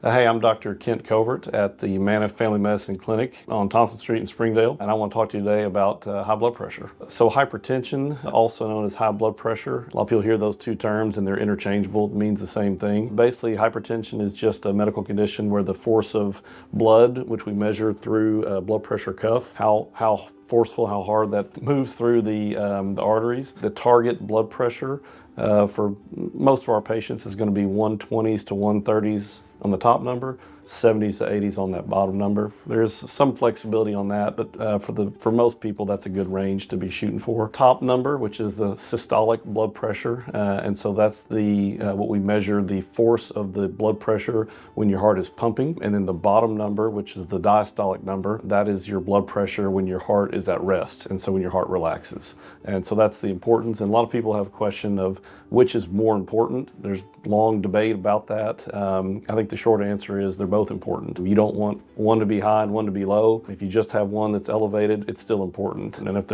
Hey, I'm Dr. Kent Covert at the MANA Family Medicine Clinic on Thompson Street in Springdale, and I want to talk to you today about high blood pressure. So hypertension, also known as high blood pressure, a lot of people hear those two terms and they're interchangeable. It means the same thing. Basically, hypertension is just a medical condition where the force of blood, which we measure through a blood pressure cuff, how forceful, how hard that moves through the arteries. The target blood pressure for most of our patients is going to be 120s to 130s on the top number, 70s to 80s on that bottom number. There's some flexibility on that, but for most people, that's a good range to be shooting for. Top number, which is the systolic blood pressure, and so that's the what we measure, the force of the blood pressure when your heart is pumping. And then the bottom number, which is the diastolic number, that is your blood pressure when your heart is at rest, and so when your heart relaxes. And so that's the importance. And a lot of people have a question of which is more important. There's long debate about that. I think the short answer is they're both important. You don't want one to be high and one to be low. If you just have one that's elevated, it's still important. And if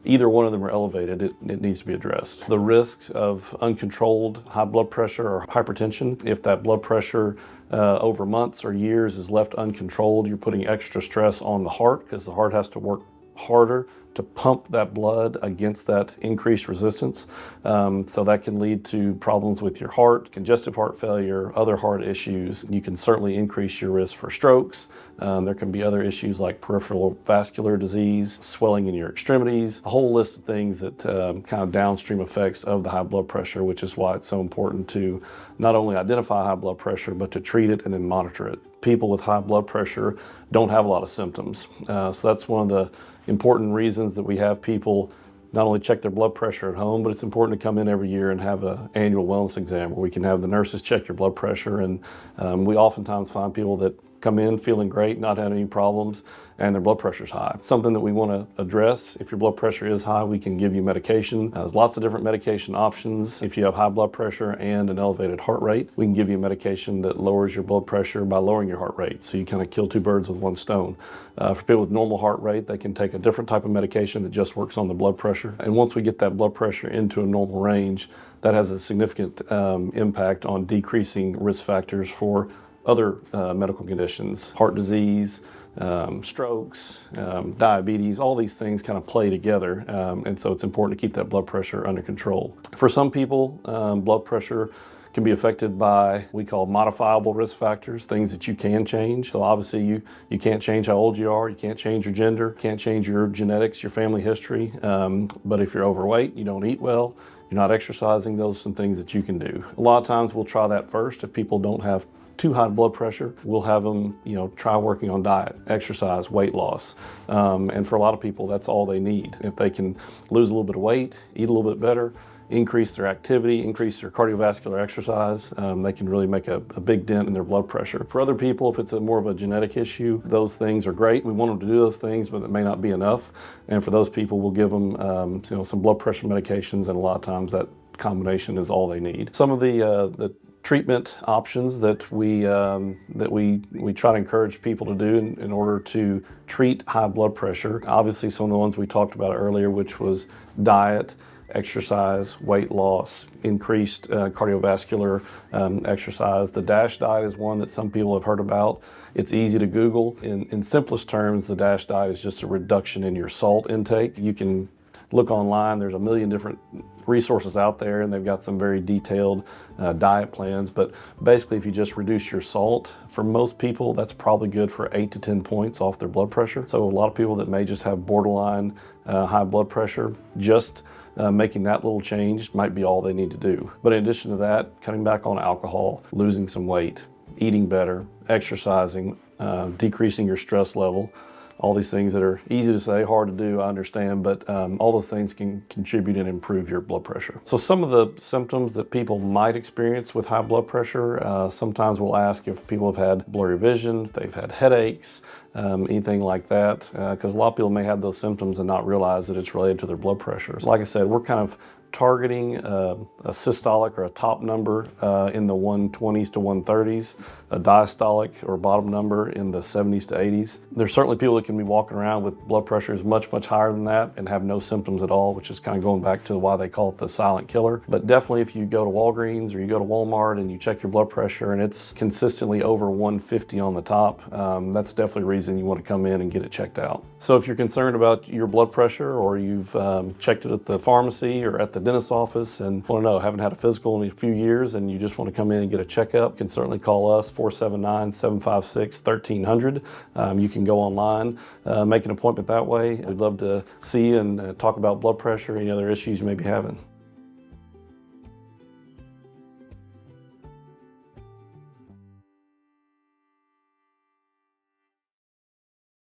either one of them are elevated, it needs to be addressed. The risks of uncontrolled high blood pressure or hypertension, if that blood pressure over months or years is left uncontrolled, you're putting extra stress on the heart because the heart has to work harder to pump that blood against that increased resistance. So that can lead to problems with your heart, congestive heart failure, other heart issues. You can certainly increase your risk for strokes. There can be other issues like peripheral vascular disease, swelling in your extremities, a whole list of things that kind of downstream effects of the high blood pressure, which is why it's so important to not only identify high blood pressure, but to treat it and then monitor it. People with high blood pressure don't have a lot of symptoms. So that's one of the important reasons that we have people not only check their blood pressure at home, but it's important to come in every year and have an annual wellness exam where we can have the nurses check your blood pressure. And we oftentimes find people that come in feeling great, not having any problems, and their blood pressure's high. Something that we want to address. If your blood pressure is high, we can give you medication. There's lots of different medication options. If you have high blood pressure and an elevated heart rate, we can give you a medication that lowers your blood pressure by lowering your heart rate. So you kind of kill two birds with one stone. For people with normal heart rate, they can take a different type of medication that just works on the blood pressure. And once we get that blood pressure into a normal range, that has a significant impact on decreasing risk factors for other medical conditions, heart disease, strokes, diabetes, all these things kind of play together. And so it's important to keep that blood pressure under control. For some people, blood pressure can be affected by we call modifiable risk factors, things that you can change. So obviously you can't change how old you are, you can't change your gender, can't change your genetics, your family history. But if you're overweight, you don't eat well, you're not exercising, those are some things that you can do. A lot of times we'll try that first if people don't have too high blood pressure. We'll have them, try working on diet, exercise, weight loss. And for a lot of people, that's all they need. If they can lose a little bit of weight, eat a little bit better, increase their activity, increase their cardiovascular exercise, they can really make a big dent in their blood pressure. For other people, if it's more of a genetic issue, those things are great. We want them to do those things, but it may not be enough. And for those people, we'll give them some blood pressure medications, and a lot of times that combination is all they need. Some of the treatment options that we try to encourage people to do in order to treat high blood pressure. Obviously, some of the ones we talked about earlier, which was diet, exercise, weight loss, increased cardiovascular exercise. The DASH diet is one that some people have heard about. It's easy to Google. In simplest terms, the DASH diet is just a reduction in your salt intake. You can look online, there's a million different resources out there, and they've got some very detailed diet plans. But basically, if you just reduce your salt, for most people, that's probably good for 8 to 10 points off their blood pressure. So a lot of people that may just have borderline high blood pressure, just making that little change might be all they need to do. But in addition to that, cutting back on alcohol, losing some weight, eating better, exercising, decreasing your stress level, all these things that are easy to say, hard to do, I understand, but all those things can contribute and improve your blood pressure. So some of the symptoms that people might experience with high blood pressure, sometimes we'll ask if people have had blurry vision, if they've had headaches, anything like that, because a lot of people may have those symptoms and not realize that it's related to their blood pressure. So like I said, we're kind of targeting a systolic or a top number in the 120s to 130s, a diastolic or bottom number in the 70s to 80s. There's certainly people that can be walking around with blood pressures much higher than that and have no symptoms at all, which is kind of going back to why they call it the silent killer. But definitely if you go to Walgreens or you go to Walmart and you check your blood pressure and it's consistently over 150 on the top, that's definitely a reason you want to come in and get it checked out. So if you're concerned about your blood pressure, or you've checked it at the pharmacy or at the dentist's office and want to know, haven't had a physical in a few years and you just want to come in and get a checkup, you can certainly call us, 479-756-1300. You can go online, make an appointment that way. We'd love to see you and talk about blood pressure or any other issues you may be having.